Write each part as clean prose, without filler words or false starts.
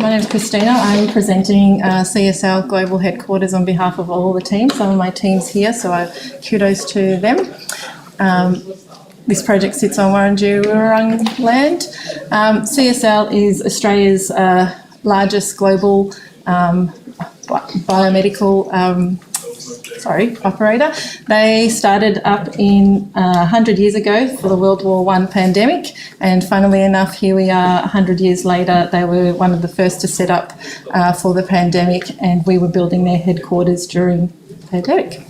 My name is Christina. I'm presenting CSL Global Headquarters on behalf of all the teams. Some of my team's here, so kudos to them. This project sits on Wurundjeri land. CSL is Australia's largest global biomedical operator. They started up in 100 years ago for the World War I pandemic, and funnily enough, here we are 100 years later. They were one of the first to set up for the pandemic, and we were building their headquarters during the pandemic.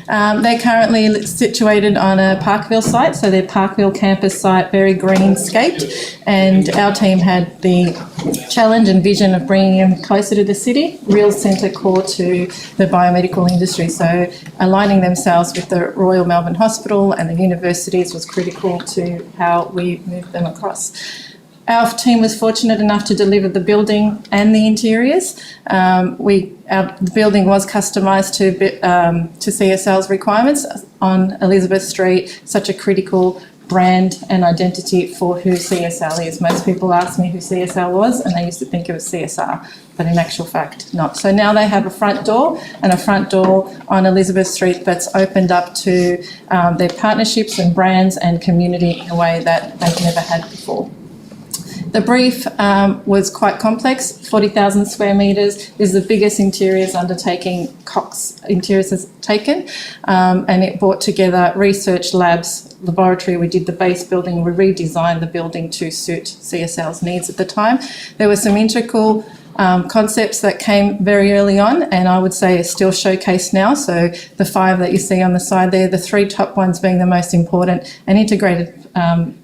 They're currently situated on a Parkville site, so their Parkville campus site, very greenscaped, and our team had the challenge and vision of bringing them closer to the city, real centre core to the biomedical industry. So aligning themselves with the Royal Melbourne Hospital and the universities was critical to how we moved them across. Our team was fortunate enough to deliver the building and the interiors. The building was customised to CSL's requirements on Elizabeth Street, such a critical brand and identity for who CSL is. Most people asked me who CSL was, and they used to think it was CSR, but in actual fact, not. So now they have a front door on Elizabeth Street that's opened up to their partnerships and brands and community in a way that they've never had before. The brief was quite complex, 40,000 square metres. This is the biggest interiors undertaking Cox Interiors has taken, and it brought together research labs, laboratory. We did the base building, we redesigned the building to suit CSL's needs at the time. There were some integral concepts that came very early on, and I would say are still showcased now. So the 5 that you see on the side there, the 3 top ones being the most important, an integrated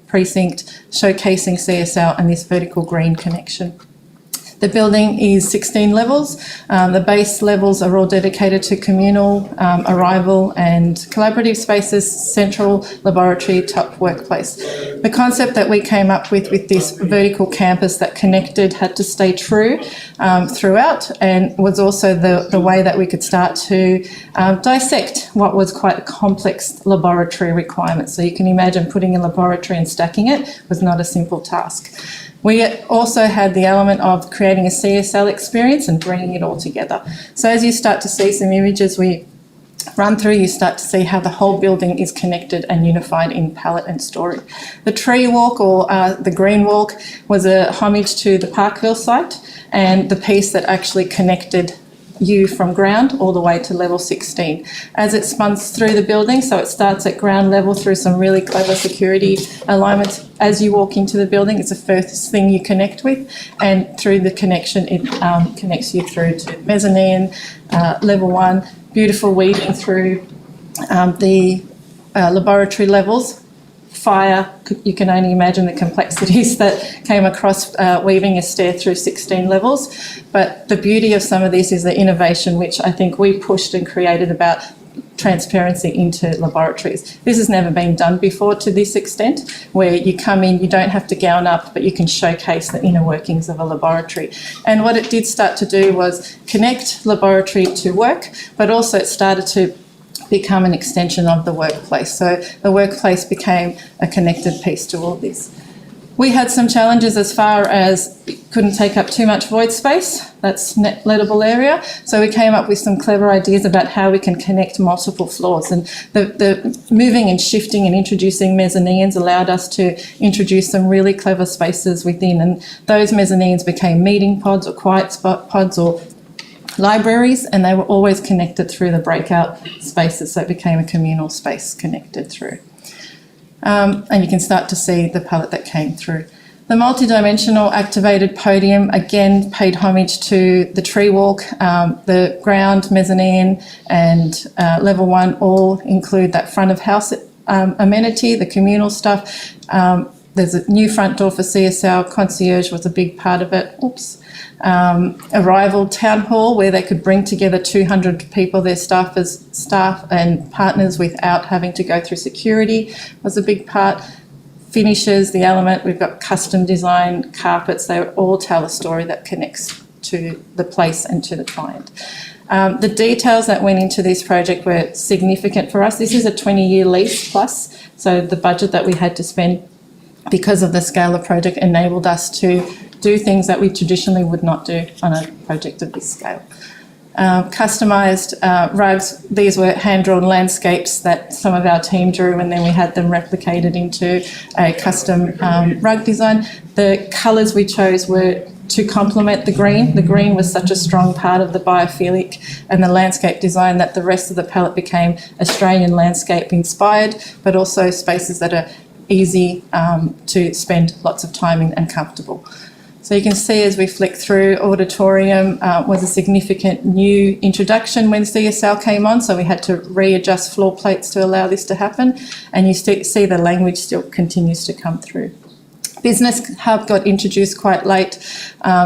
precinct showcasing CSL and this vertical green connection. The building is 16 levels. The base levels are all dedicated to communal, arrival and collaborative spaces, central laboratory, top workplace. The concept that we came up with this vertical campus that connected had to stay true throughout, and was also the way that we could start to dissect what was quite a complex laboratory requirement. So you can imagine putting a laboratory and stacking it was not a simple task. We also had the element of creating a CSL experience and bringing it all together. So as you start to see some images we run through, you start to see how the whole building is connected and unified in palette and story. The tree walk, or the green walk, was a homage to the Parkville site and the piece that actually connected you from ground all the way to level 16. As it spuns through the building, so it starts at ground level through some really clever security alignments. As you walk into the building, it's the first thing you connect with, and through the connection it connects you through to mezzanine, level 1, beautiful weaving through the laboratory levels. Fire, you can only imagine the complexities that came across weaving a stair through 16 levels. But the beauty of some of this is the innovation which I think we pushed and created about transparency into laboratories. This has never been done before to this extent, where you come in, you don't have to gown up, but you can showcase the inner workings of a laboratory. And what it did start to do was connect laboratory to work, but also it started to become an extension of the workplace. So the workplace became a connected piece to all this. We had some challenges as far as couldn't take up too much void space, that's net lettable area. So we came up with some clever ideas about how we can connect multiple floors. And the moving and shifting and introducing mezzanines allowed us to introduce some really clever spaces within. And those mezzanines became meeting pods or quiet spot pods or libraries, and they were always connected through the breakout spaces, so it became a communal space connected through. And you can start to see the palette that came through. The multidimensional activated podium again paid homage to the tree walk. The ground, mezzanine and level 1 all include that front of house amenity, the communal stuff. There's a new front door for CSL, concierge was a big part of it. Arrival town hall where they could bring together 200 people, their staff and partners, without having to go through security was a big part. Finishes, the element, we've got custom design carpets, they all tell a story that connects to the place and to the client. The details that went into this project were significant for us. This is a 20-year lease plus, so the budget that we had to spend because of the scale of project enabled us to do things that we traditionally would not do on a project of this scale. Customised rugs, these were hand-drawn landscapes that some of our team drew, and then we had them replicated into a custom rug design. The colours we chose were to complement the green. The green was such a strong part of the biophilic and the landscape design that the rest of the palette became Australian landscape inspired, but also spaces that are easy to spend lots of time in and comfortable. So you can see as we flick through, auditorium was a significant new introduction when CSL came on, so we had to readjust floor plates to allow this to happen, and you see the language still continues to come through. Business Hub got introduced quite late.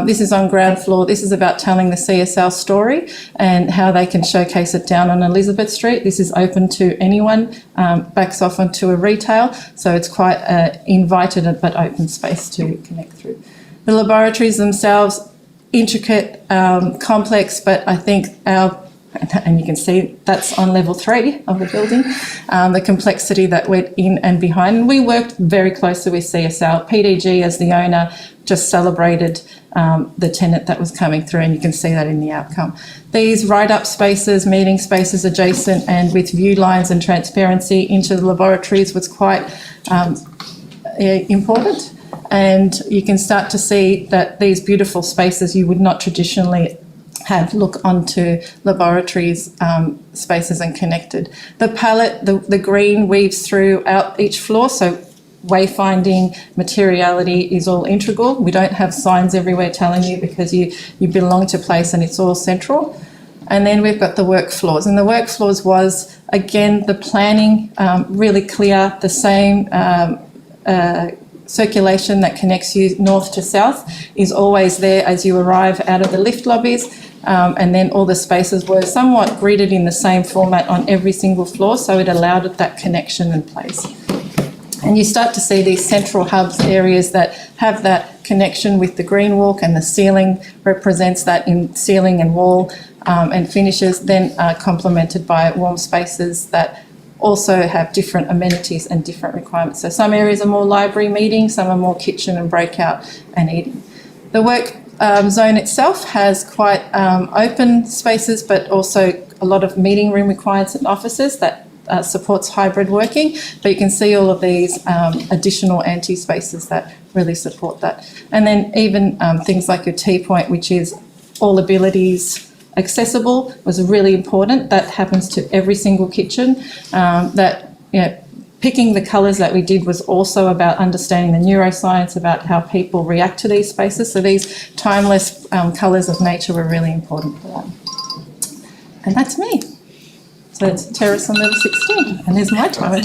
This is on ground floor. This is about telling the CSL story and how they can showcase it down on Elizabeth Street. This is open to anyone, backs off onto a retail, so it's quite an invited but open space to connect through. The laboratories themselves, intricate, complex, but I think and you can see that's on level 3 of the building, the complexity that went in and behind. And we worked very closely with CSL. PDG, as the owner, just celebrated the tenant that was coming through, and you can see that in the outcome. These write-up spaces, meeting spaces adjacent and with view lines and transparency into the laboratories was quite important. And you can start to see that these beautiful spaces you would not traditionally have look onto laboratories spaces and connected. The palette, the green weaves throughout each floor, so wayfinding, materiality is all integral. We don't have signs everywhere telling you because you belong to place and it's all central. And then we've got the work floors, and the work floors was, again, the planning really clear, the same circulation that connects you north to south is always there as you arrive out of the lift lobbies, and then all the spaces were somewhat gridded in the same format on every single floor, so it allowed it that connection in place. And you start to see these central hubs areas that have that connection with the green walk, and the ceiling represents that in ceiling and wall and finishes, then complemented by warm spaces that also have different amenities and different requirements. So some areas are more library meeting, some are more kitchen and breakout and eating. The work zone itself has quite open spaces, but also a lot of meeting room requirements and offices that supports hybrid working. But you can see all of these additional anti-spaces that really support that. And then even things like your tea point, which is all abilities accessible, was really important. That happens to every single kitchen. Picking the colours that we did was also about understanding the neuroscience about how people react to these spaces. So these timeless colours of nature were really important for that. And that's me. So it's terrace on level 16, and there's my time.